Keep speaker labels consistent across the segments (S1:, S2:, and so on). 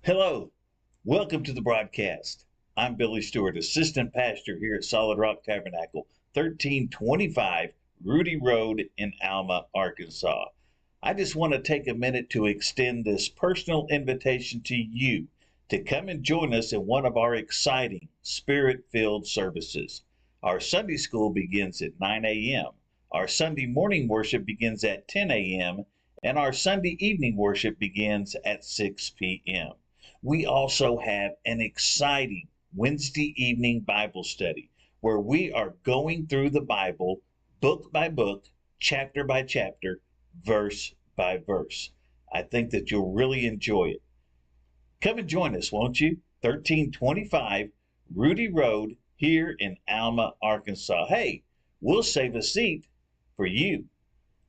S1: Hello, welcome to the broadcast. I'm Billy Stewart, Assistant Pastor here at Solid Rock Tabernacle, 1325 Rudy Road in Alma, Arkansas. I just want to take a minute to extend this personal invitation to you to come and join us in one of our exciting spirit-filled services. Our Sunday school begins at 9 a.m. Our Sunday morning worship begins at 10 a.m. and our Sunday evening worship begins at 6 p.m. We also have an exciting Wednesday evening Bible study where we are going through the Bible book by book, chapter by chapter, verse by verse. I think that you'll really enjoy it. Come and join us, won't you? 1325 Rudy Road here in Alma, Arkansas. Hey, we'll save a seat for you.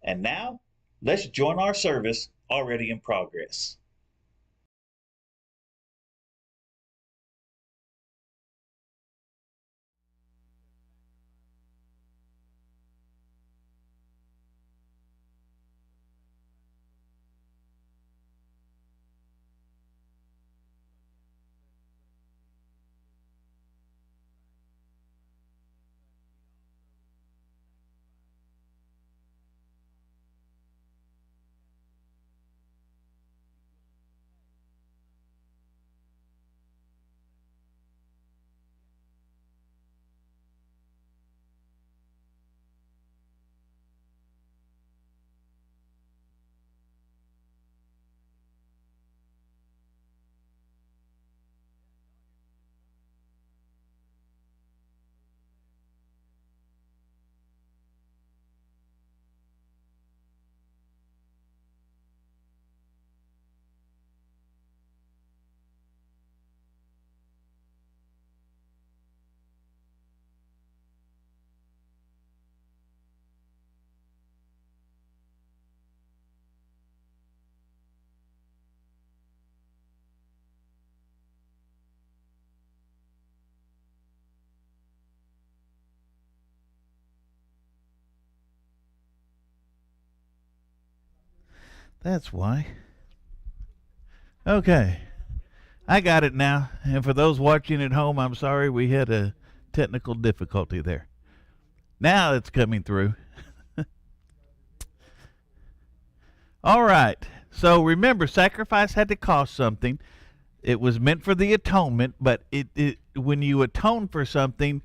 S1: And now, let's join our service already in progress.
S2: That's why. Okay, I got it now. And for those watching at home, I'm sorry we had a technical difficulty there. Now it's coming through. All right. So remember, sacrifice had to cost something. It was meant for the atonement, but when you atone for something,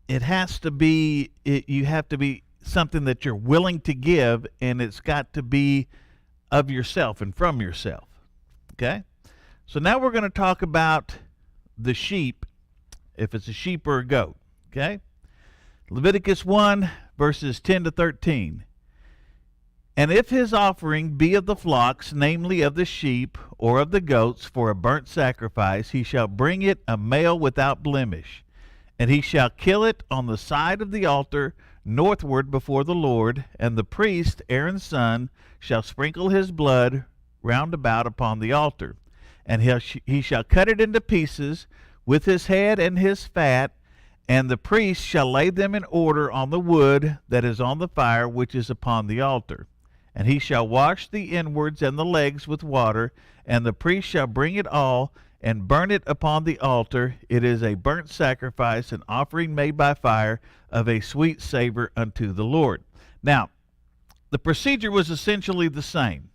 S2: it has to be you have to be something that you're willing to give, and it's got to be of yourself and from yourself. Okay? So now we're going to talk about the sheep, if it's a sheep or a goat. Okay? Leviticus 1, verses 10 to 13. And if his offering be of the flocks, namely of the sheep or of the goats, for a burnt sacrifice, he shall bring it a male without blemish. And he shall kill it on the side of the altar northward before the Lord, and the priest, Aaron's son, shall sprinkle his blood round about upon the altar. And he shall cut it into pieces with his head and his fat, and the priest shall lay them in order on the wood that is on the fire which is upon the altar. And he shall wash the inwards and the legs with water, and the priest shall bring it all and burn it upon the altar. It is a burnt sacrifice, an offering made by fire, of a sweet savor unto the Lord. Now, the procedure was essentially the same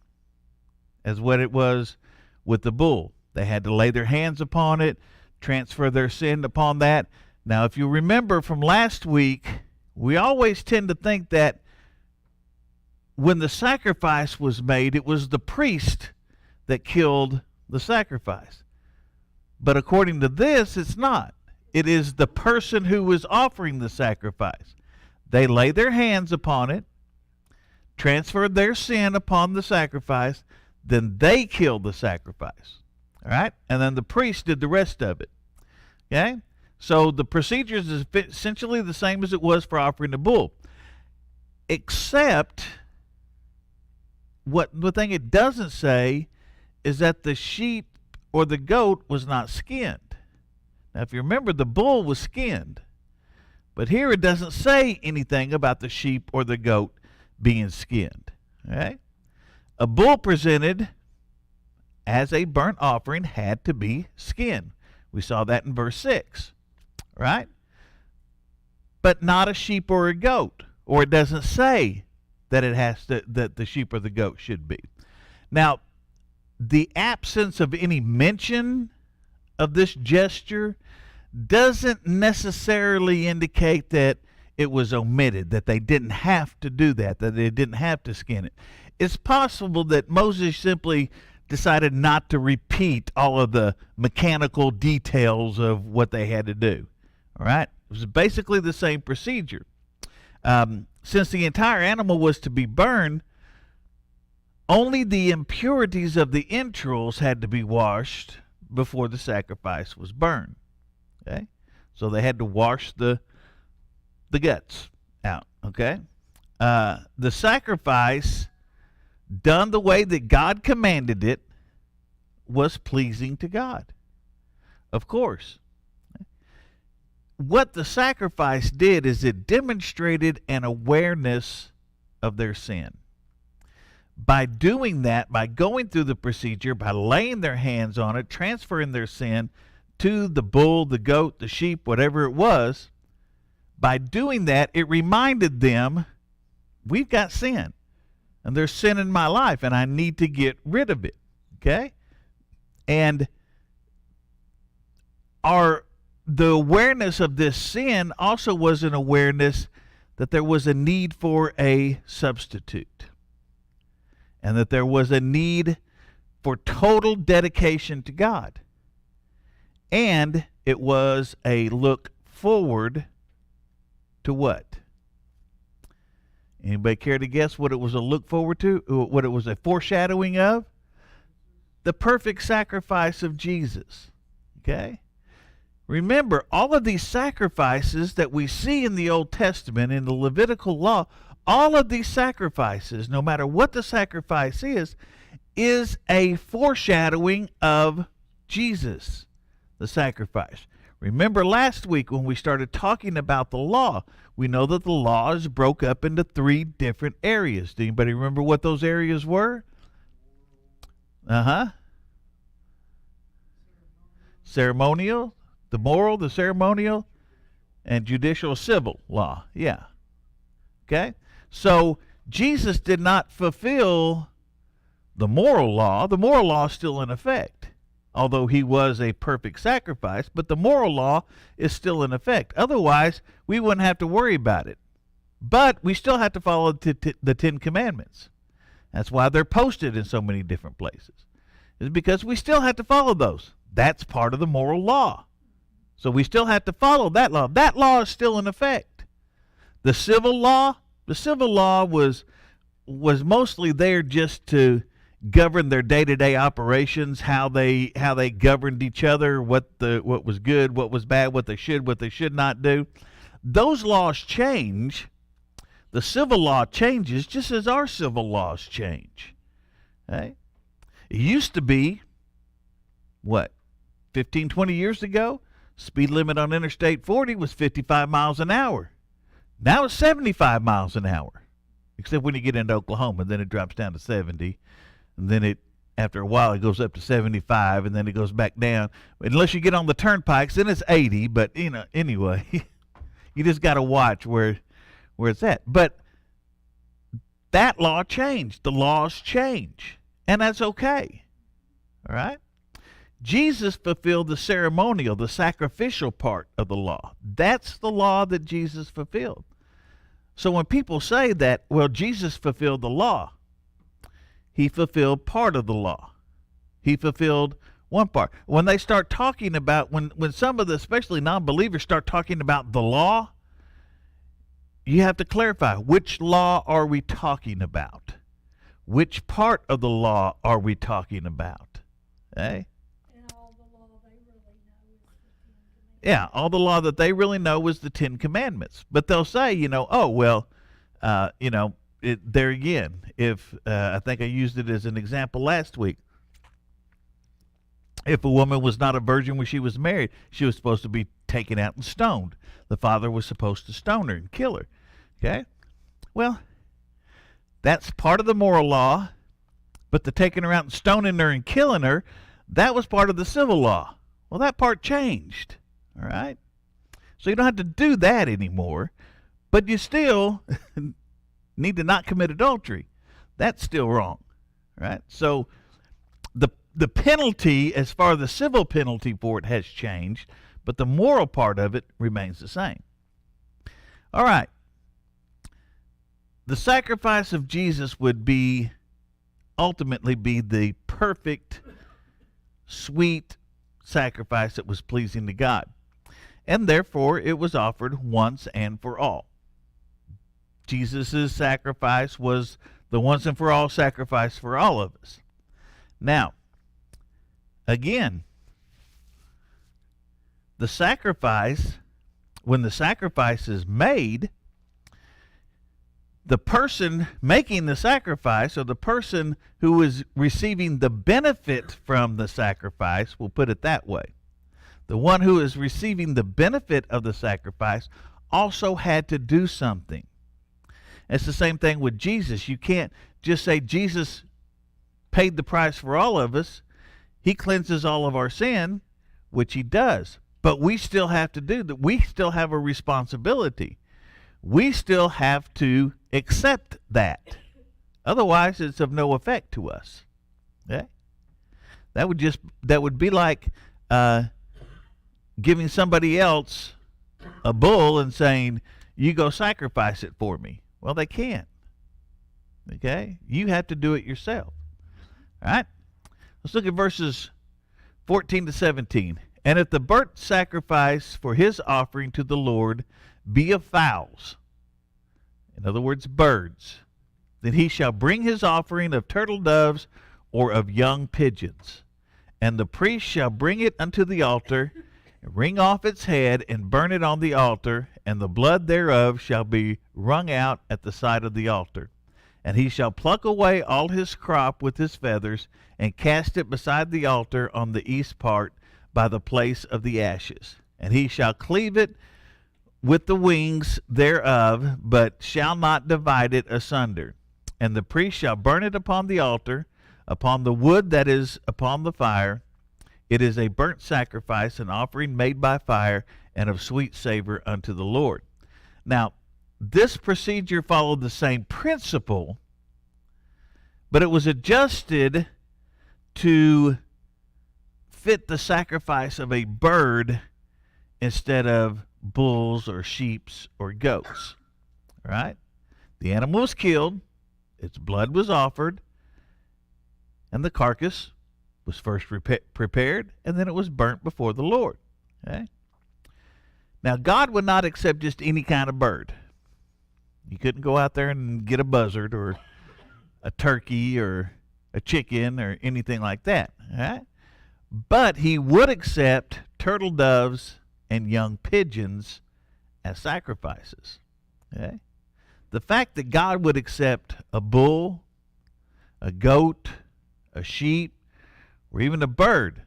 S2: as what it was with the bull. They had to lay their hands upon it, transfer their sin upon that. Now, if you remember from last week, we always tend to think that when the sacrifice was made, it was the priest that killed the sacrifice. But according to this, it's not. It is the person who is offering the sacrifice. They lay their hands upon it, transferred their sin upon the sacrifice, then they killed the sacrifice. All right? And then the priest did the rest of it. Okay? So the procedure is essentially the same as it was for offering the bull. Except the thing it doesn't say is that the sheep or the goat was not skinned. Now, if you remember, the bull was skinned. But here it doesn't say anything about the sheep or the goat being skinned. Okay? A bull presented as a burnt offering had to be skinned. We saw that in verse 6, right? But not a sheep or a goat, or it doesn't say that that the sheep or the goat should be. Now, the absence of any mention of this gesture doesn't necessarily indicate that it was omitted, that they didn't have to do that they didn't have to skin it. It's possible that Moses simply decided not to repeat all of the mechanical details of what they had to do. All right? It was basically the same procedure. Since the entire animal was to be burned, only the impurities of the entrails had to be washed before the sacrifice was burned. Okay? So they had to wash the guts out. Okay? The sacrifice, done the way that God commanded it, was pleasing to God. Of course. What the sacrifice did is it demonstrated an awareness of their sin. By doing that, by going through the procedure, by laying their hands on it, transferring their sin to the bull, the goat, the sheep, whatever it was, by doing that, it reminded them, we've got sin, and there's sin in my life, and I need to get rid of it. Okay? And the awareness of this sin also was an awareness that there was a need for a substitute, and that there was a need for total dedication to God. And it was a look forward to what? Anybody care to guess what it was a look forward to? What it was a foreshadowing of? The perfect sacrifice of Jesus. Okay? Remember, all of these sacrifices that we see in the Old Testament, in the Levitical law, all of these sacrifices, no matter what the sacrifice is a foreshadowing of Jesus, the sacrifice. Remember last week when we started talking about the law, we know that the law is broke up into 3 different areas. Do anybody remember what those areas were? Ceremonial, the moral, the ceremonial, and judicial civil law. Yeah. Okay? So Jesus did not fulfill the moral law. The moral law is still in effect, although he was a perfect sacrifice, but the moral law is still in effect. Otherwise, we wouldn't have to worry about it. But we still have to follow the 10 Commandments. That's why they're posted in so many different places. It's because we still have to follow those. That's part of the moral law. So we still have to follow that law. That law is still in effect. The civil law was mostly there just to govern their day-to-day operations, how they governed each other, what was good, what was bad, what they should not do. Those laws change. The civil law changes just as our civil laws change. Okay? It used to be, 15, 20 years ago, speed limit on Interstate 40 was 55 miles an hour. Now it's 75 miles an hour, except when you get into Oklahoma, then it drops down to 70. And then after a while, it goes up to 75, and then it goes back down. Unless you get on the turnpikes, then it's 80. But anyway, you just got to watch where it's at. But that law changed. The laws change, and that's okay. All right. Jesus fulfilled the ceremonial, the sacrificial part of the law. That's the law that Jesus fulfilled. So when people say that, well, Jesus fulfilled the law, he fulfilled part of the law. He fulfilled one part. When they start talking about, when some of the, especially non-believers, start talking about the law, you have to clarify, which law are we talking about? Which part of the law are we talking about? Okay? Yeah, all the law that they really know is the 10 Commandments. But they'll say, there again, if I think I used it as an example last week. If a woman was not a virgin when she was married, she was supposed to be taken out and stoned. The father was supposed to stone her and kill her. Okay? Well, that's part of the moral law, But the taking her out and stoning her and killing her, that was part of the civil law. Well, that part changed. All right? So you don't have to do that anymore, but you still need to not commit adultery. That's still wrong. Right? So the penalty, as far as the civil penalty for it, has changed, but the moral part of it remains the same. All right. The sacrifice of Jesus would ultimately be the perfect, sweet sacrifice that was pleasing to God. And therefore, it was offered once and for all. Jesus' sacrifice was the once and for all sacrifice for all of us. Now, again, the sacrifice, when the sacrifice is made, the person making the sacrifice, or the person who is receiving the benefit from the sacrifice, we'll put it that way, the one who is receiving the benefit of the sacrifice also had to do something. It's the same thing with Jesus. You can't just say Jesus paid the price for all of us. He cleanses all of our sin, which he does. But we still have to do that. We still have a responsibility. We still have to accept that. Otherwise, it's of no effect to us. Okay? That would be like giving somebody else a bull and saying, "You go sacrifice it for me." Well, they can't. Okay? You have to do it yourself. All right? Let's look at verses 14 to 17. And if the burnt sacrifice for his offering to the Lord be of fowls, in other words, birds, then he shall bring his offering of turtle doves or of young pigeons. And the priest shall bring it unto the altar, and wring off its head, and burn it on the altar, and the blood thereof shall be wrung out at the side of the altar. And he shall pluck away all his crop with his feathers, and cast it beside the altar on the east part by the place of the ashes. And he shall cleave it with the wings thereof, but shall not divide it asunder. And the priest shall burn it upon the altar, upon the wood that is upon the fire. It is a burnt sacrifice, an offering made by fire, and of sweet savor unto the Lord. Now, this procedure followed the same principle, but it was adjusted to fit the sacrifice of a bird instead of bulls or sheeps or goats. All right? The animal was killed, its blood was offered, and the carcass was first prepared, and then it was burnt before the Lord. Okay? Now, God would not accept just any kind of bird. You couldn't go out there and get a buzzard or a turkey or a chicken or anything like that. All right? But he would accept turtle doves and young pigeons as sacrifices. Okay? The fact that God would accept a bull, a goat, a sheep, or even a bird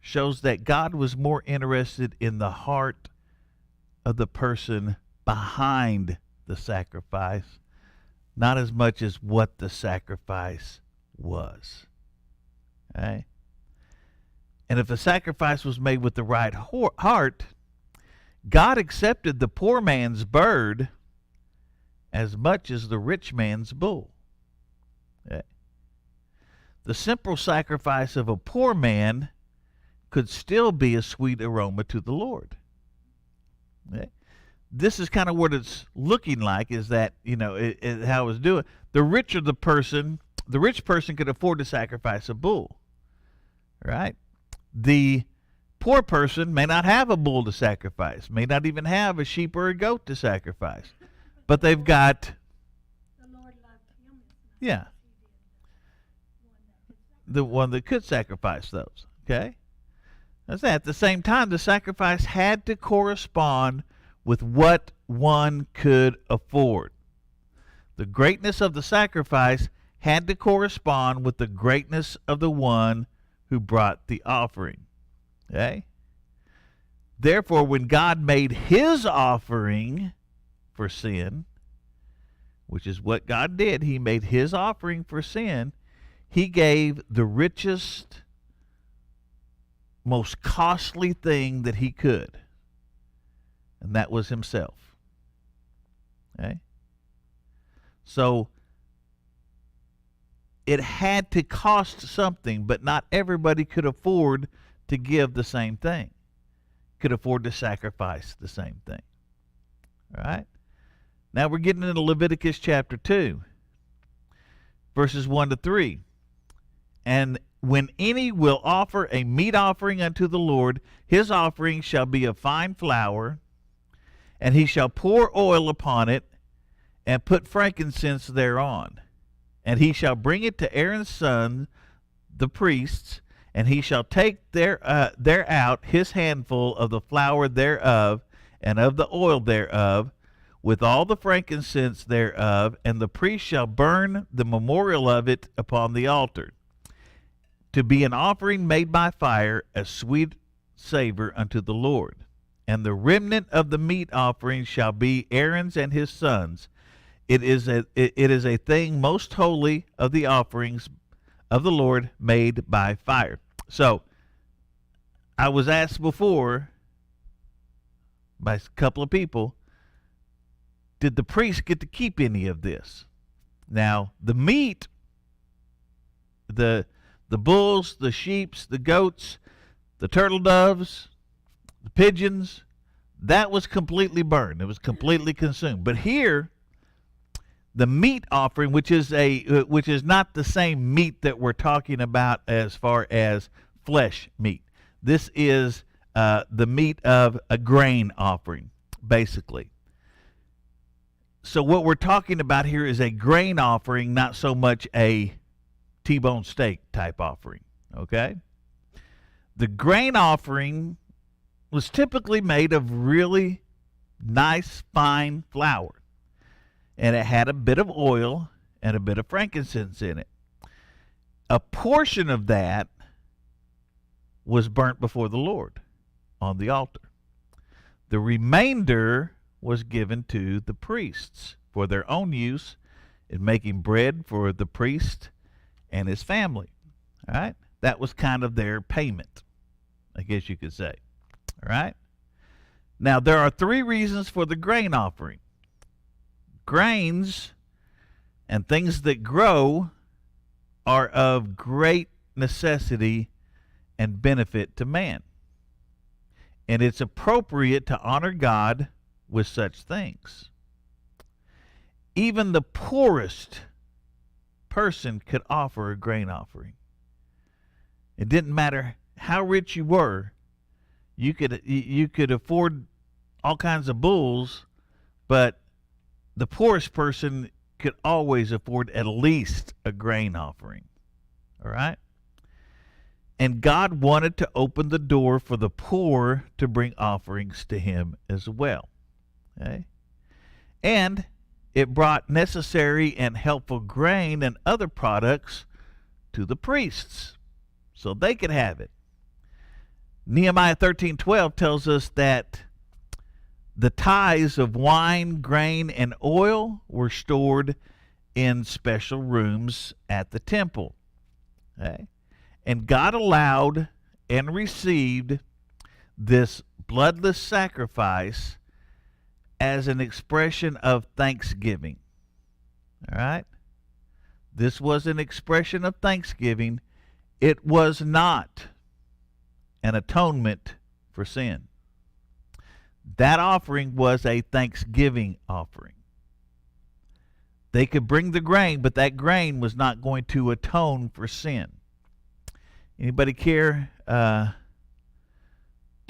S2: shows that God was more interested in the heart of the person behind the sacrifice, not as much as what the sacrifice was. Okay? And if a sacrifice was made with the right heart, God accepted the poor man's bird as much as the rich man's bull. Okay? The simple sacrifice of a poor man could still be a sweet aroma to the Lord. Okay? This is kind of what it's looking like, is that, how it's doing. The rich person could afford to sacrifice a bull, right? The poor person may not have a bull to sacrifice, may not even have a sheep or a goat to sacrifice, but they've got, yeah, the one that could sacrifice those. Okay? That's that. At the same time, the sacrifice had to correspond with what one could afford. The greatness of the sacrifice had to correspond with the greatness of the one who brought the offering. Okay? Therefore, when God made his offering for sin, which is what God did, he made his offering for sin, He gave the richest, most costly thing that he could, and that was himself. Okay? So it had to cost something, but not everybody could afford to give the same thing, could afford to sacrifice the same thing. All right? Now we're getting into Leviticus chapter 2, verses 1 to 3. And when any will offer a meat offering unto the Lord, his offering shall be of fine flour, and he shall pour oil upon it, and put frankincense thereon. And he shall bring it to Aaron's son, the priests, and he shall take thereout his handful of the flour thereof, and of the oil thereof, with all the frankincense thereof, and the priest shall burn the memorial of it upon the altar, to be an offering made by fire, a sweet savor unto the Lord. And the remnant of the meat offering shall be Aaron's and his sons. It is a thing most holy of the offerings of the Lord made by fire. So, I was asked before by a couple of people, did the priest get to keep any of this? Now, the meat, the bulls, the sheeps, the goats, the turtle doves, the pigeons, that was completely burned. It was completely consumed. But here, the meat offering, which is not the same meat that we're talking about as far as flesh meat. This is the meat of a grain offering, basically. So what we're talking about here is a grain offering, not so much a T-bone steak type offering. Okay? The grain offering was typically made of really nice, fine flour. And it had a bit of oil and a bit of frankincense in it. A portion of that was burnt before the Lord on the altar. The remainder was given to the priests for their own use in making bread for the priest and his family. All right? That was kind of their payment, I guess you could say. All right? Now, there are 3 reasons for the grain offering. Grains and things that grow are of great necessity and benefit to man. And it's appropriate to honor God with such things. Even the poorest person could offer a grain offering. It didn't matter how rich you were. You could afford all kinds of bulls, but the poorest person could always afford at least a grain offering. All right? And God wanted to open the door for the poor to bring offerings to him as well. Okay? And it brought necessary and helpful grain and other products to the priests so they could have it. Nehemiah 13:12 tells us that the tithes of wine, grain, and oil were stored in special rooms at the temple. Okay? And God allowed and received this bloodless sacrifice as an expression of thanksgiving. All right? This was an expression of thanksgiving. It was not an atonement for sin. That offering was a thanksgiving offering. They could bring the grain, but that grain was not going to atone for sin. Anybody care to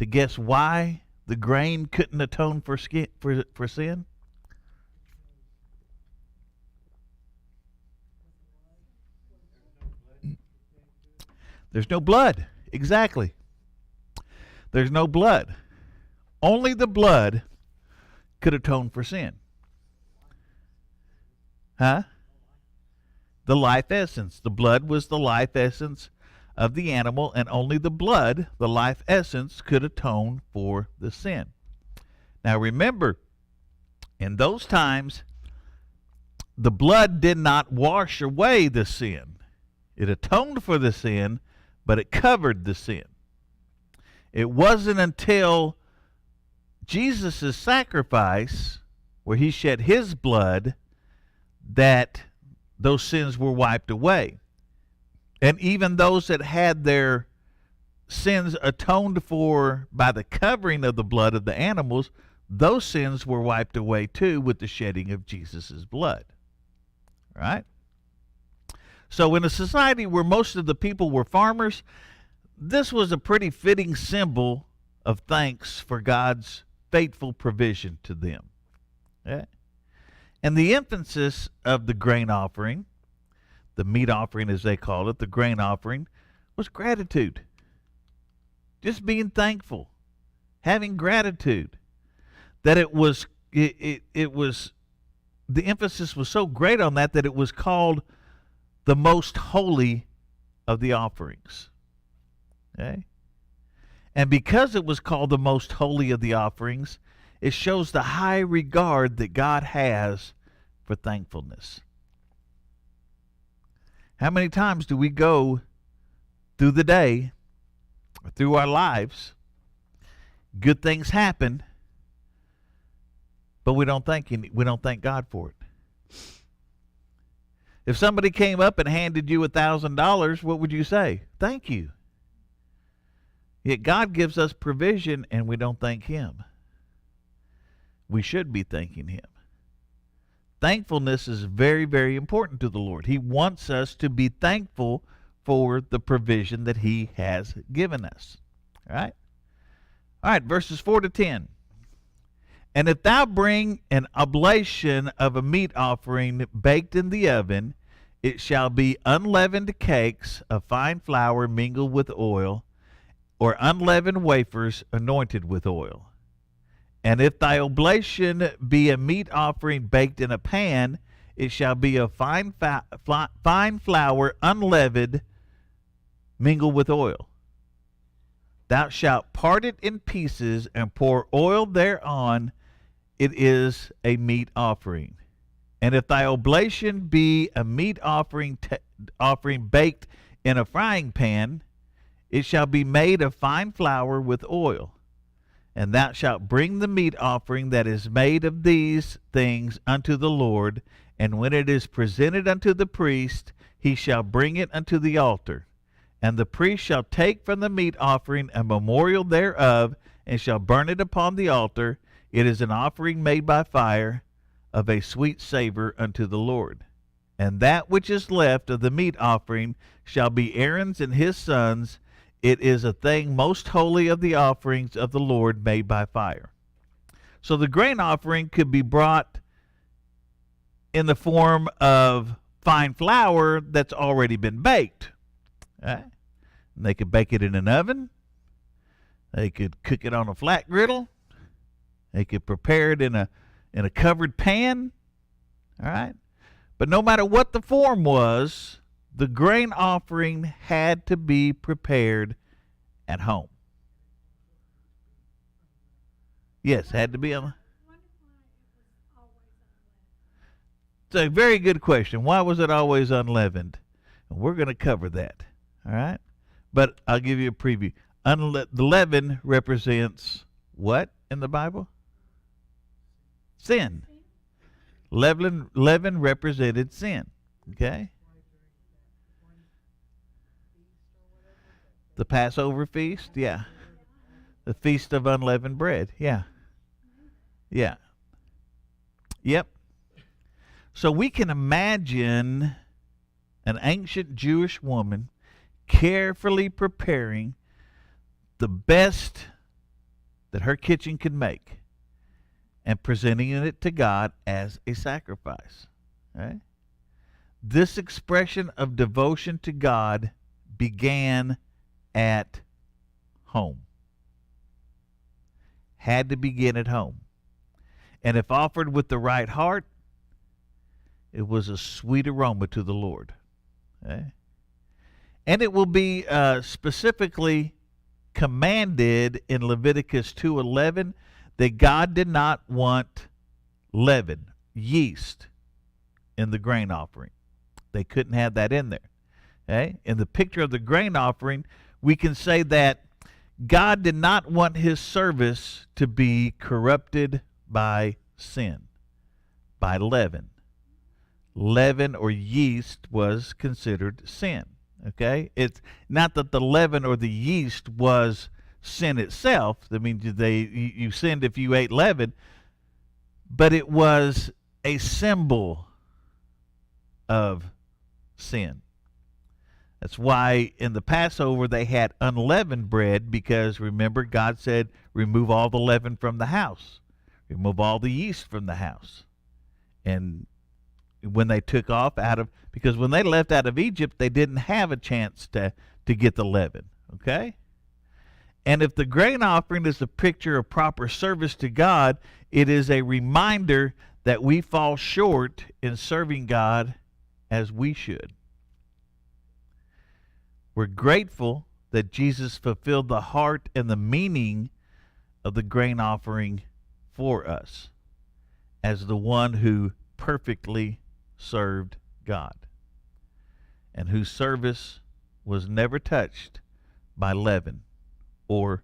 S2: guess why the grain couldn't atone for sin? There's no blood. Exactly. There's no blood. Only the blood could atone for sin. Huh? The life essence. The blood was the life essence of the animal, and only the blood, the life essence, could atone for the sin. Now remember, in those times, the blood did not wash away the sin. It atoned for the sin, but it covered the sin. It wasn't until Jesus' sacrifice, where he shed his blood, that those sins were wiped away. And even those that had their sins atoned for by the covering of the blood of the animals, those sins were wiped away too with the shedding of Jesus' blood. Right? So in a society where most of the people were farmers, this was a pretty fitting symbol of thanks for God's faithful provision to them. Okay? And the emphasis of the grain offering, the meat offering as they called it, the grain offering, was gratitude. Just being thankful, having gratitude. That it was the emphasis was so great on that it was called the most holy of the offerings. Okay? And because it was called the most holy of the offerings, it shows the high regard that God has for thankfulness. How many times do we go through the day, or through our lives, good things happen, but we don't thank God for it? If somebody came up and handed you $1,000, what would you say? Thank you. Yet God gives us provision and we don't thank him. We should be thanking him. Thankfulness is very, very important to the Lord. He wants us to be thankful for the provision that he has given us. All right? All right, verses 4 to 10. And if thou bring an oblation of a meat offering baked in the oven, it shall be unleavened cakes of fine flour mingled with oil, or unleavened wafers anointed with oil. And if thy oblation be a meat offering baked in a pan, it shall be of fine flour unleavened, mingled with oil. Thou shalt part it in pieces and pour oil thereon. It is a meat offering. And if thy oblation be a meat offering baked in a frying pan, it shall be made of fine flour with oil. And thou shalt bring the meat offering that is made of these things unto the Lord, and when it is presented unto the priest, he shall bring it unto the altar. And the priest shall take from the meat offering a memorial thereof, and shall burn it upon the altar. It is an offering made by fire, of a sweet savor unto the Lord. And that which is left of the meat offering shall be Aaron's and his sons'. It is a thing most holy of the offerings of the Lord made by fire. So the grain offering could be brought in the form of fine flour that's already been baked. Right? And they could bake it in an oven. They could cook it on a flat griddle. They could prepare it in a covered pan. All right? But no matter what the form was, the grain offering had to be prepared at home. Yes, had to be. It's a very good question. Why was it always unleavened? And we're going to cover that. All right? But I'll give you a preview. The leaven represents what in the Bible? Sin. Leaven represented sin. Okay? The Passover feast, yeah. The Feast of Unleavened Bread, yeah. Yeah. Yep. So we can imagine an ancient Jewish woman carefully preparing the best that her kitchen could make and presenting it to God as a sacrifice. Right? This expression of devotion to God began at home. Had to begin at home. And if offered with the right heart, it was a sweet aroma to the Lord. Okay? And it will be specifically commanded in Leviticus 2:11 that God did not want yeast, in the grain offering. They couldn't have that in there. Okay? In the picture of the grain offering, we can say that God did not want his service to be corrupted by sin, by leaven. Leaven or yeast was considered sin. Okay? It's not that the leaven or the yeast was sin itself. I mean, you sinned if you ate leaven, but it was a symbol of sin. That's why in the Passover they had unleavened bread, because remember, God said, remove all the leaven from the house, remove all the yeast from the house. And when they took off because when they left out of Egypt, they didn't have a chance to get the leaven. Okay? And if the grain offering is a picture of proper service to God, it is a reminder that we fall short in serving God as we should. We're grateful that Jesus fulfilled the heart and the meaning of the grain offering for us as the one who perfectly served God and whose service was never touched by leaven or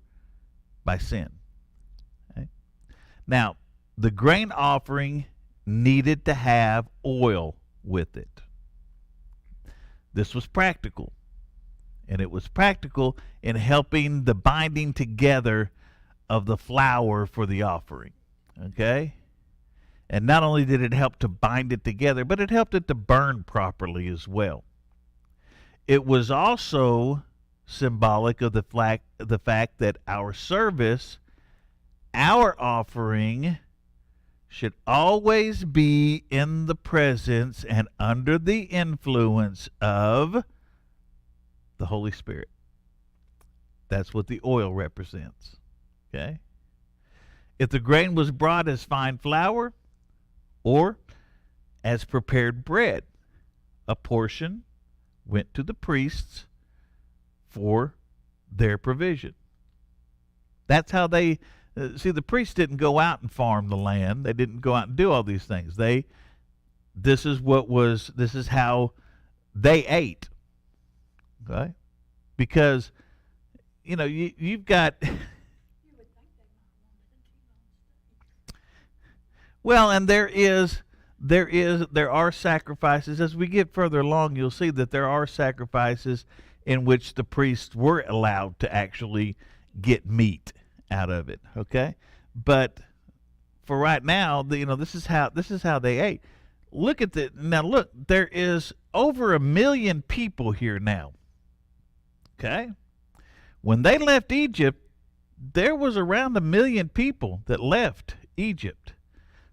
S2: by sin. Okay? Now, the grain offering needed to have oil with it. This was practical. And it was practical in helping the binding together of the flour for the offering. Okay? And not only did it help to bind it together, but it helped it to burn properly as well. It was also symbolic of the fact that our service, our offering, should always be in the presence and under the influence of the Holy Spirit. That's what the oil represents. Okay? If the grain was brought as fine flour or as prepared bread, a portion went to the priests for their provision. That's how they see, the priests didn't go out and farm the land. They didn't go out and do all these things. This is how they ate. Okay? Because, you've got well, and there are sacrifices. As we get further along, you'll see that there are sacrifices in which the priests were allowed to actually get meat out of it. Okay? But for right now, this is how they ate. Look, there is over 1 million people here now. Okay? When they left Egypt, there was around 1 million people that left Egypt.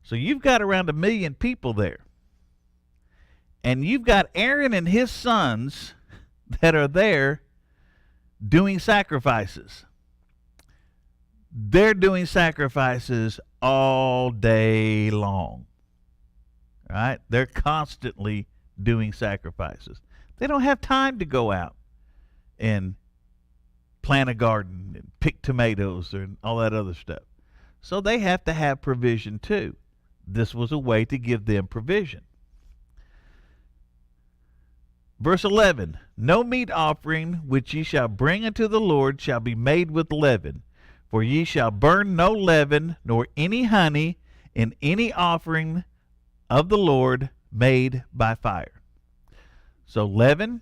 S2: So you've got around 1 million people there. And you've got Aaron and his sons that are there doing sacrifices. They're doing sacrifices all day long. Right? They're constantly doing sacrifices. They don't have time to go out and plant a garden and pick tomatoes and all that other stuff. So they have to have provision too. This was a way to give them provision. Verse 11, no meat offering which ye shall bring unto the Lord shall be made with leaven, for ye shall burn no leaven, nor any honey in any offering of the Lord made by fire. So leaven,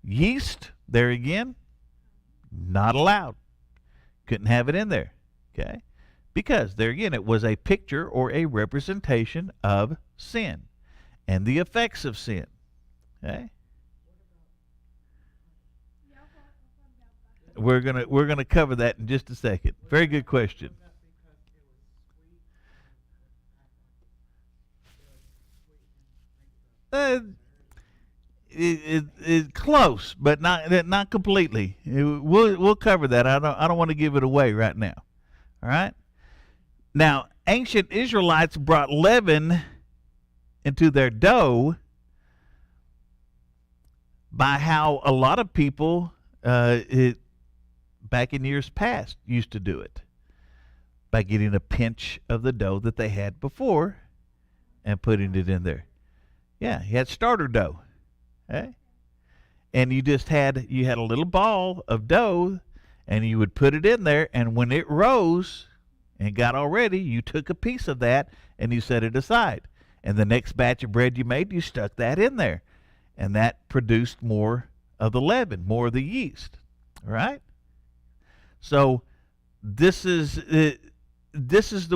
S2: yeast, there again, not allowed. Couldn't have it in there. Okay? Because there again, it was a picture or a representation of sin and the effects of sin. Okay? We're gonna cover that in just a second. Very good question. It's close, but not completely. We'll cover that. I don't want to give it away right now. All right. Now, ancient Israelites brought leaven into their dough by how a lot of people back in years past used to do it, by getting a pinch of the dough that they had before and putting it in there. Yeah, he had starter dough. Okay? and you had a little ball of dough, and you would put it in there, and when it rose and got all ready, you took a piece of that and you set it aside. And the next batch of bread you made, you stuck that in there, and that produced more of the leaven, more of the yeast. All right? So this is the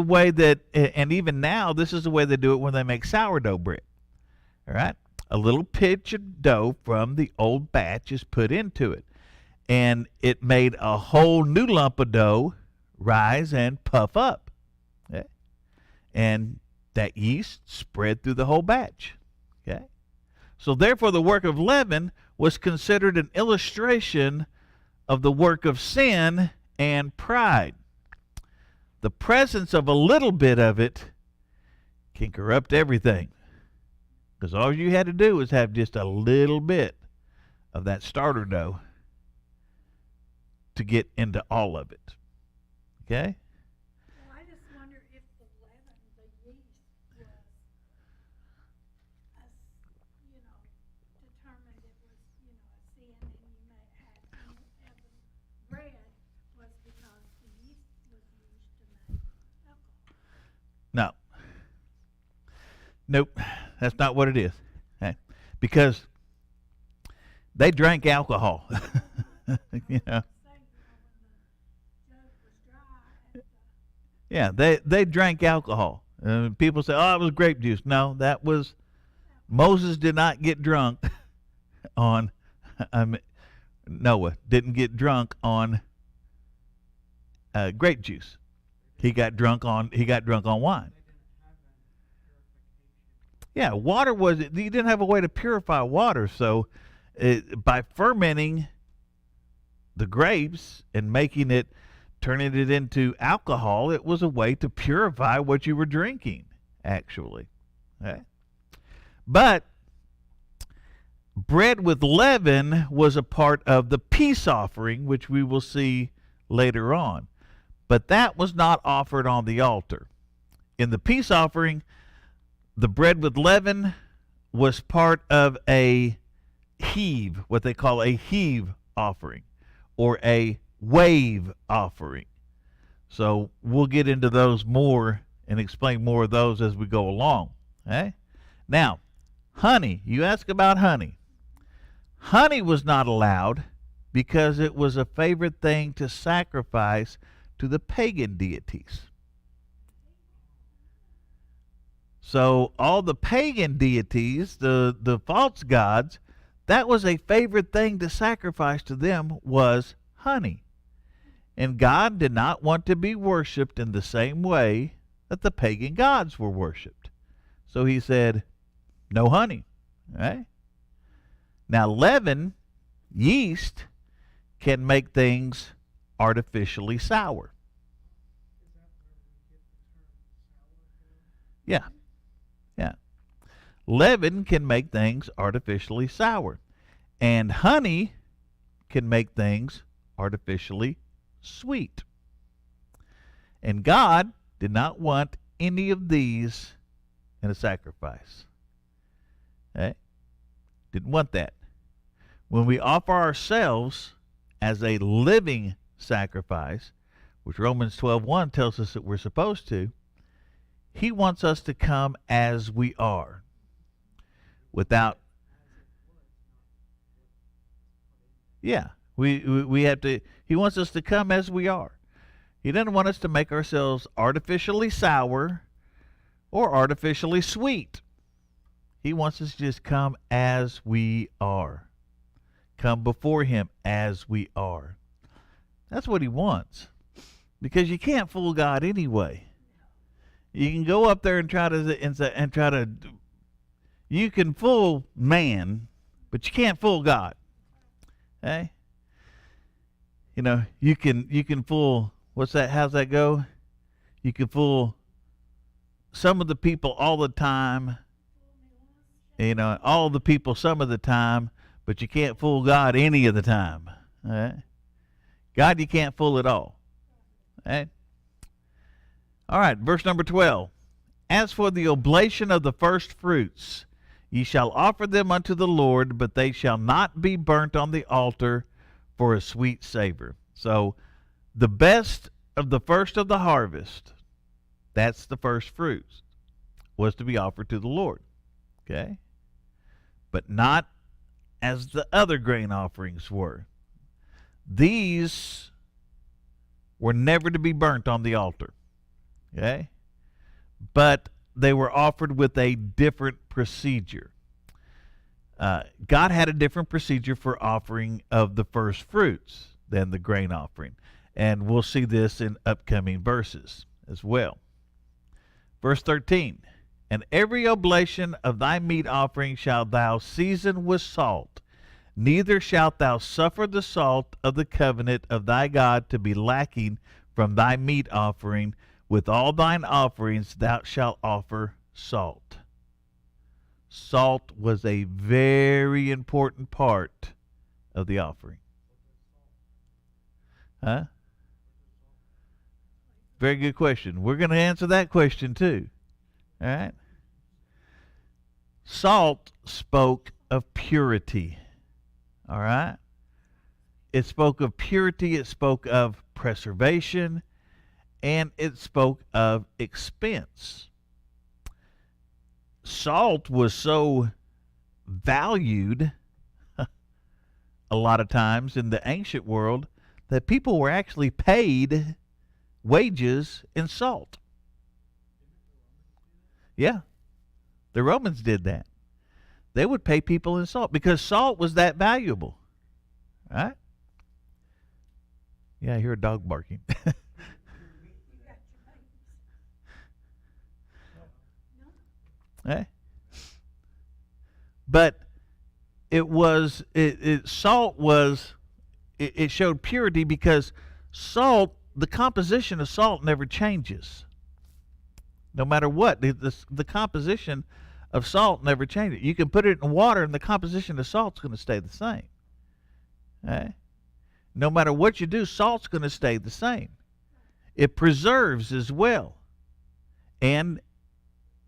S2: way that, and even now, this is the way they do it when they make sourdough bread. All right? A little pinch of dough from the old batch is put into it, and it made a whole new lump of dough rise and puff up. Okay? And that yeast spread through the whole batch. Okay? So therefore, the work of leaven was considered an illustration of the work of sin and pride. The presence of a little bit of it can corrupt everything. Because all you had to do was have just a little bit of that starter dough to get into all of it. Okay?
S3: Well, I just wonder if the leaven, the yeast, was, determined it was, a sin, and you may have unleavened bread was because the yeast was used to make alcohol.
S2: No. Nope. That's not what it is. Okay? Because they drank alcohol. you know. Yeah, they drank alcohol. People say, "Oh, it was grape juice." No, that was Moses did not get drunk on. Noah didn't get drunk on grape juice. He got drunk on wine. Yeah, water was. You didn't have a way to purify water, so by fermenting the grapes and turning it into alcohol, it was a way to purify what you were drinking, actually. Okay? But bread with leaven was a part of the peace offering, which we will see later on. But that was not offered on the altar. In the peace offering, the bread with leaven was part of a heave, what they call a heave offering, or a wave offering. So we'll get into those more and explain more of those as we go along. Okay? Now, honey. You ask about honey. Honey was not allowed because it was a favorite thing to sacrifice to the pagan deities. So all the pagan deities, the false gods, that was a favorite thing to sacrifice to them was honey. And God did not want to be worshipped in the same way that the pagan gods were worshipped. So he said, no honey. Right? Now leaven, yeast, can make things artificially sour. Yeah. Yeah. Leaven can make things artificially sour. And honey can make things artificially sweet. And God did not want any of these in a sacrifice. Okay? Didn't want that. When we offer ourselves as a living sacrifice, which Romans 12:1 tells us that we're supposed to, he wants us to come as we are. Without, yeah, we have to, he wants us to come as we are. He doesn't want us to make ourselves artificially sour or artificially sweet. He wants us to just come as we are. Come before him as we are. That's what he wants. Because you can't fool God anyway. You can go up there and try to you can fool man, but you can't fool God. Okay? You know, you can fool, what's that, how's that go? You can fool some of the people all the time, all the people some of the time, but you can't fool God any of the time. All right? God, you can't fool at all. All right? All right, verse number 12. As for the oblation of the first fruits, Ye shall offer them unto the Lord, but they shall not be burnt on the altar for a sweet savor. So the best of the first of the harvest, that's the first fruits, was to be offered to the Lord. Okay? But not as the other grain offerings were. These were never to be burnt on the altar. Okay? But they were offered with a different procedure. God had a different procedure for offering of the first fruits than the grain offering. And we'll see this in upcoming verses as well. Verse 13, and every oblation of thy meat offering shalt thou season with salt, neither shalt thou suffer the salt of the covenant of thy God to be lacking from thy meat offering. With all thine offerings thou shalt offer salt. Salt was a very important part of the offering. Huh? Very good question. We're going to answer that question too. All right? Salt spoke of purity. All right? It spoke of purity, it spoke of preservation, and it spoke of expense. Salt was so valued a lot of times in the ancient world that people were actually paid wages in salt. Yeah, the Romans did that. They would pay people in salt because salt was that valuable. Right? Yeah, I hear a dog barking. Okay? But salt was, it showed purity because salt, the composition of salt never changes. No matter what, the composition of salt never changes. You can put it in water and the composition of salt's going to stay the same. Okay? No matter what you do, salt's going to stay the same. It preserves as well. And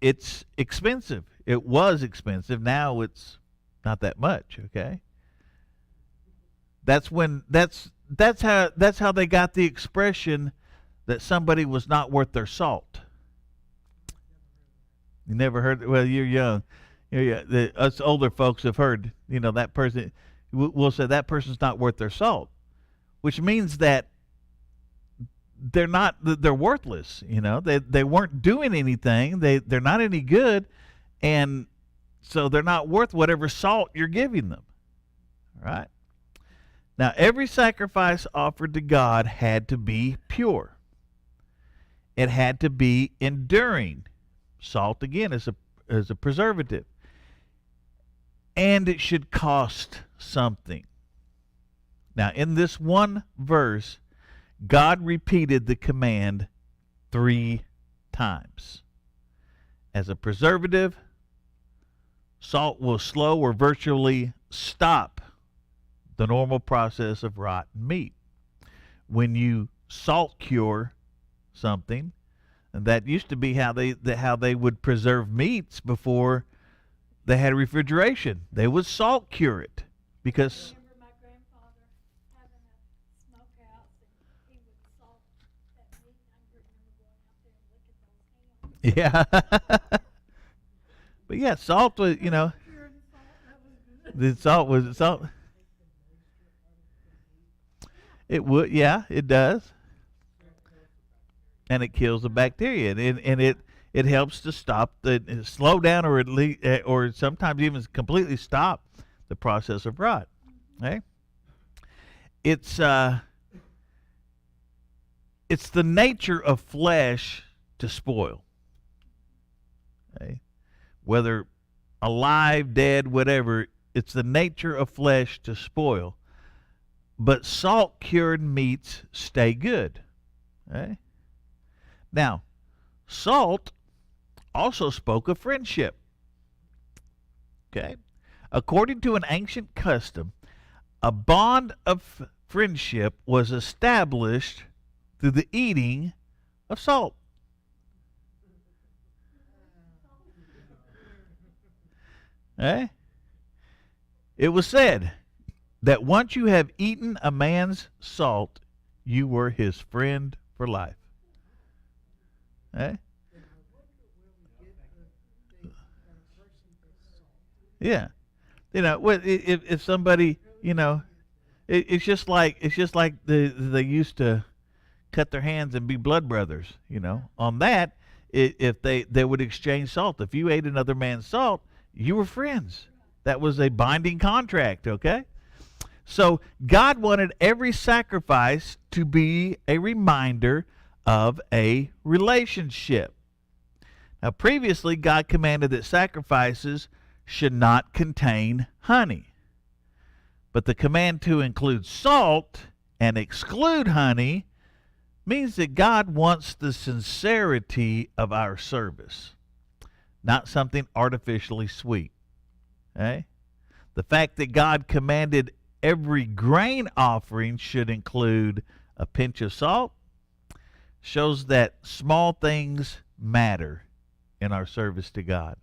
S2: it's expensive. It was expensive. Now it's not that much, okay? That's how they got the expression that somebody was not worth their salt. You never heard? Well, you're young. Us older folks have heard. That person. We'll say that person's not worth their salt, which means that they're worthless. They weren't doing anything. They're not any good, and so they're not worth whatever salt you're giving them. All right. Now, every sacrifice offered to God had to be pure. It had to be enduring. Salt, again, is a preservative. And it should cost something. Now, in this one verse, God repeated the command 3 times. As a preservative, salt will slow or virtually stop the normal process of rotten meat. When you salt cure something, and that used to be how they would preserve meats before they had refrigeration. They would salt cure it because.
S3: I remember my grandfather having a smokehouse and he would salt that meat. I remember going out there and licking those hands.
S2: Yeah. But yeah, salt was,
S3: Pure and salt, that was good.
S2: the salt was salt. It would, yeah, it does. And it kills the bacteria, and it helps to slow down, or at least, or sometimes even completely stop the process of rot. Okay? It's the nature of flesh to spoil. Okay? Whether alive, dead, whatever, it's the nature of flesh to spoil. But salt cured meats stay good. Okay? Now, salt also spoke of friendship. Okay? According to an ancient custom, a bond of friendship was established through the eating of salt. Eh? It was said that once you have eaten a man's salt, you were his friend for life. Eh? Yeah. If somebody, it's just like they used to cut their hands and be blood brothers. On that, if they would exchange salt. If you ate another man's salt, you were friends. That was a binding contract. Okay. So God wanted every sacrifice to be a reminder of a relationship. Now, previously, God commanded that sacrifices should not contain honey. But the command to include salt and exclude honey means that God wants the sincerity of our service, not something artificially sweet. Okay? The fact that God commanded every grain offering should include a pinch of salt shows that small things matter in our service to God.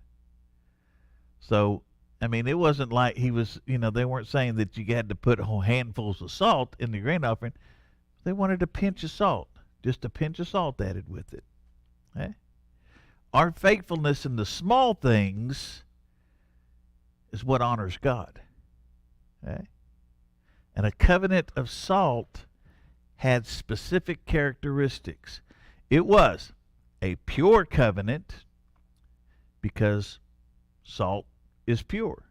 S2: So, it wasn't like he was, they weren't saying that you had to put whole handfuls of salt in the grain offering. They wanted a pinch of salt, just a pinch of salt added with it. Okay? Our faithfulness in the small things is what honors God. Okay? And a covenant of salt had specific characteristics. It was a pure covenant because salt is pure.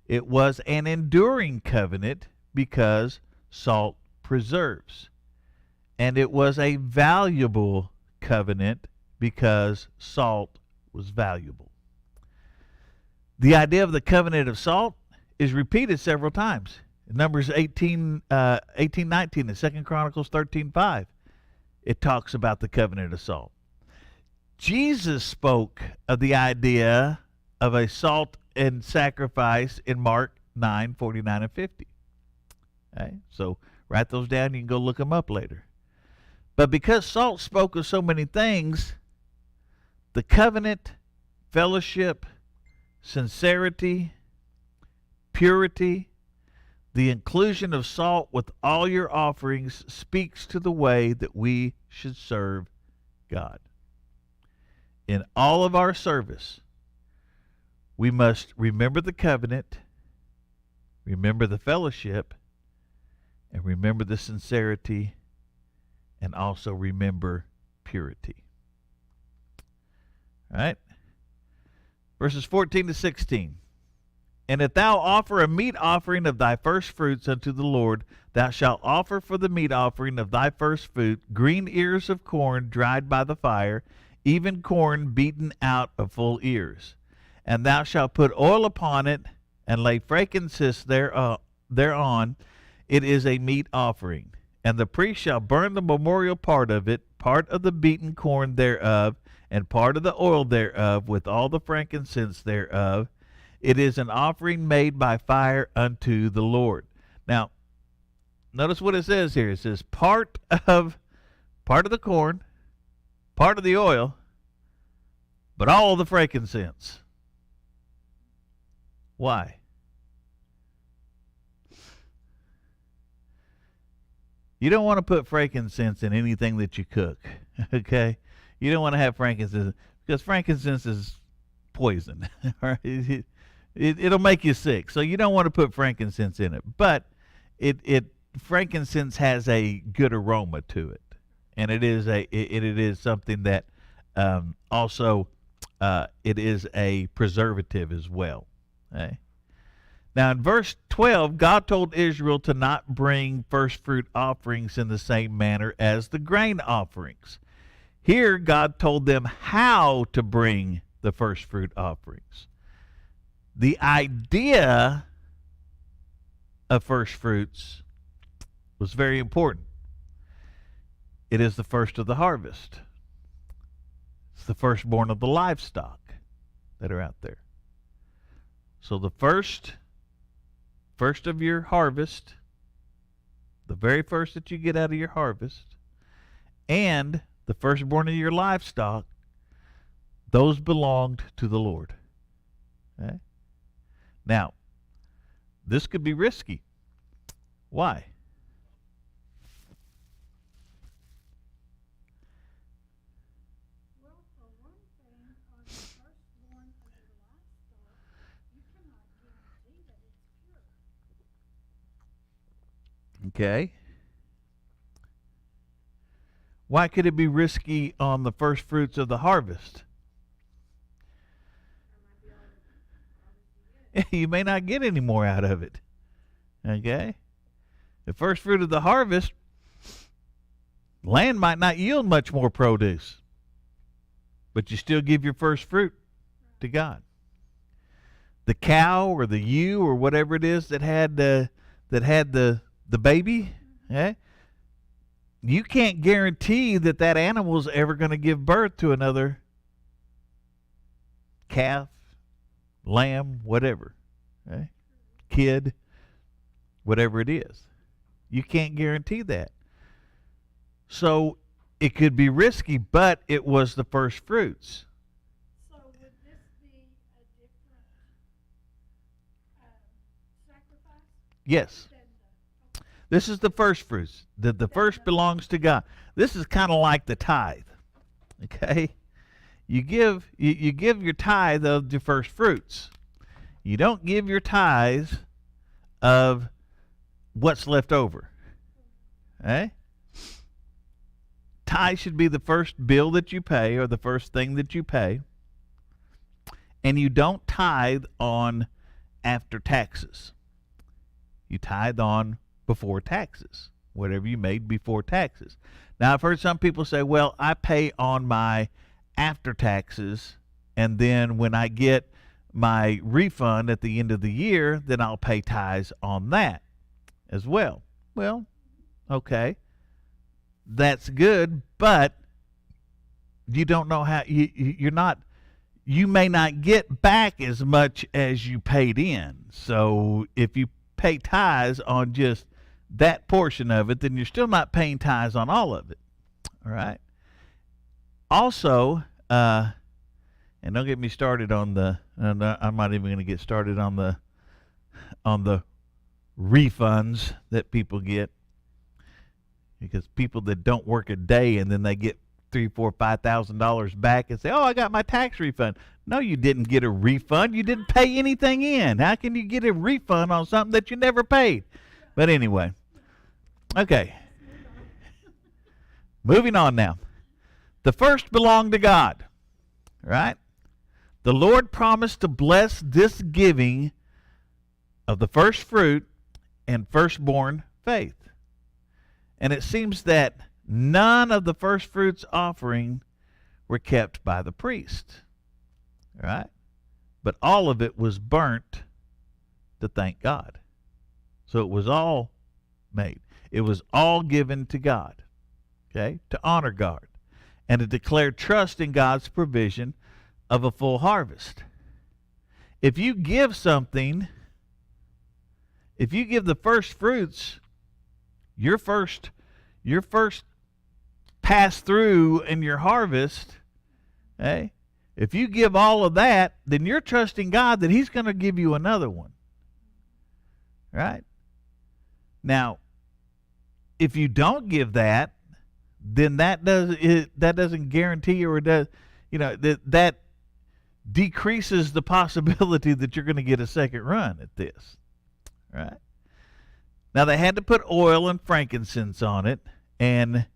S2: It was an enduring covenant because salt preserves. And it was a valuable covenant because salt was valuable. The idea of the covenant of salt is repeated several times. In Numbers 18:19 and 2 Chronicles 13:5, it talks about the covenant of salt. Jesus spoke of the idea of a salt and sacrifice in Mark 9:49 and 50. Okay? So write those down. You can go look them up later. But because salt spoke of so many things, the covenant, fellowship, sincerity, purity, the inclusion of salt with all your offerings speaks to the way that we should serve God. In all of our service, we must remember the covenant, remember the fellowship, and remember the sincerity, and also remember purity. All right? Verses 14 to 16. And if thou offer a meat offering of thy first fruits unto the Lord, thou shalt offer for the meat offering of thy first fruit green ears of corn dried by the fire, even corn beaten out of full ears. And thou shalt put oil upon it, and lay frankincense thereon. It is a meat offering. And the priest shall burn the memorial part of it, part of the beaten corn thereof, and part of the oil thereof, with all the frankincense thereof. It is an offering made by fire unto the Lord. Now, notice what it says here. It says part of the corn, part of the oil, but all the frankincense. Why? You don't want to put frankincense in anything that you cook, okay? You don't want to have frankincense because frankincense is poison. All right? It'll make you sick, so you don't want to put frankincense in it. But frankincense has a good aroma to it, and it is something that also it is a preservative as well. Okay? Now in verse 12, God told Israel to not bring first fruit offerings in the same manner as the grain offerings. Here God told them how to bring the first fruit offerings. The idea of first fruits was very important. It is the first of the harvest. It's the firstborn of the livestock that are out there. So the first of your harvest, the very first that you get out of your harvest, and the firstborn of your livestock, those belonged to the Lord. Okay? Now, this could be risky. Why?
S3: Well, for one thing, on the firstborn of your livestock, you cannot guarantee that it's pure.
S2: Okay. Why could it be risky on the first fruits of the harvest? You may not get any more out of it. Okay? The first fruit of the harvest, land might not yield much more produce, but you still give your first fruit to God. The cow or the ewe or whatever it is that had the baby, okay? You can't guarantee that that animal is ever going to give birth to another calf, lamb, whatever, okay? Kid, whatever it is. You can't guarantee that. So it could be risky, but it was the first fruits.
S3: So would this be a different sacrifice
S2: Yes.
S3: than
S2: This is the first fruits. The first belongs to God. This is kind of like the tithe. Okay? You give your tithe of the first fruits. You don't give your tithes of what's left over. Okay? Tithe should be the first bill that you pay or the first thing that you pay. And you don't tithe on after taxes. You tithe on before taxes, whatever you made before taxes. Now, I've heard some people say, well, I pay on my after taxes, and then when I get my refund at the end of the year, then I'll pay tithes on that as well. Well, okay, that's good, but you don't know how, you may not get back as much as you paid in. So if you pay tithes on just that portion of it, then you're still not paying tithes on all of it. All right. Also, and don't get me started on the. I'm not even going to get started on the refunds that people get, because people that don't work a day and then they get $3,000, $4,000, $5,000 back and say, "Oh, I got my tax refund." No, you didn't get a refund. You didn't pay anything in. How can you get a refund on something that you never paid? But anyway, okay. Moving on now. The first belonged to God, right? The Lord promised to bless this giving of the first fruit and firstborn faith. And it seems that none of the first fruits offering were kept by the priest, right? But all of it was burnt to thank God. So it was all made. It was all given to God, okay, to honor God and to declare trust in God's provision of a full harvest. If you give something, if you give the first fruits, your first pass through in your harvest, okay, if you give all of that, then you're trusting God that He's going to give you another one, right? Now, if you don't give that, then that doesn't guarantee, or does, that decreases the possibility that you're going to get a second run at this, right? Now, they had to put oil and frankincense on it, and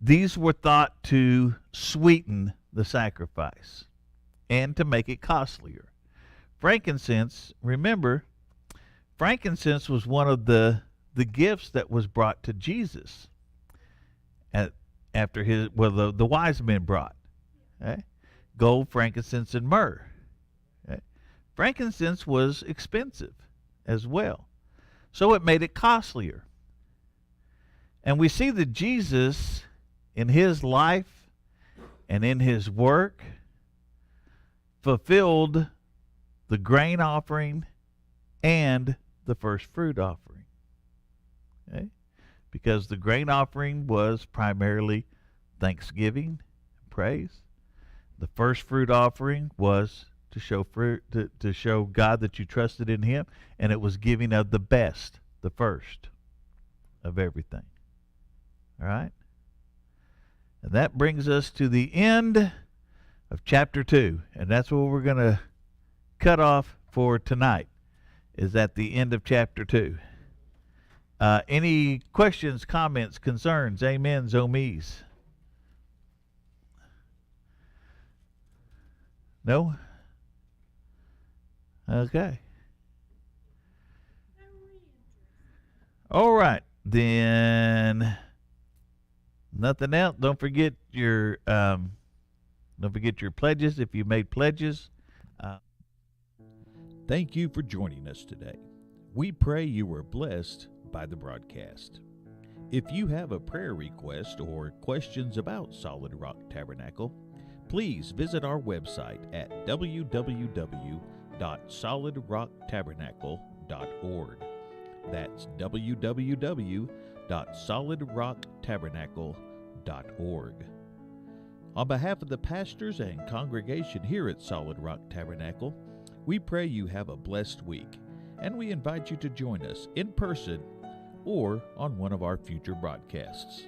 S2: these were thought to sweeten the sacrifice and to make it costlier. Frankincense, remember, frankincense was one of the gifts that was brought to Jesus after the wise men brought, okay? Gold, frankincense, and myrrh. Okay? Frankincense was expensive as well, so it made it costlier. And we see that Jesus, in His life and in His work, fulfilled the grain offering and the first fruit offering. Okay? Because the grain offering was primarily thanksgiving, praise. The first fruit offering was to show to show God that you trusted in Him, and it was giving of the best, the first of everything. All right? And that brings us to the end of chapter 2, and that's what we're going to cut off for tonight, is at the end of chapter 2. Any questions, comments, concerns, amens, omes? No? Okay. All right. Then nothing else. Don't forget your pledges if you made pledges.
S4: Thank you for joining us today. We pray you were blessed by the broadcast. If you have a prayer request or questions about Solid Rock Tabernacle, please visit our website at www.solidrocktabernacle.org. That's www.solidrocktabernacle.org. On behalf of the pastors and congregation here at Solid Rock Tabernacle, we pray you have a blessed week, and we invite you to join us in person or on one of our future broadcasts.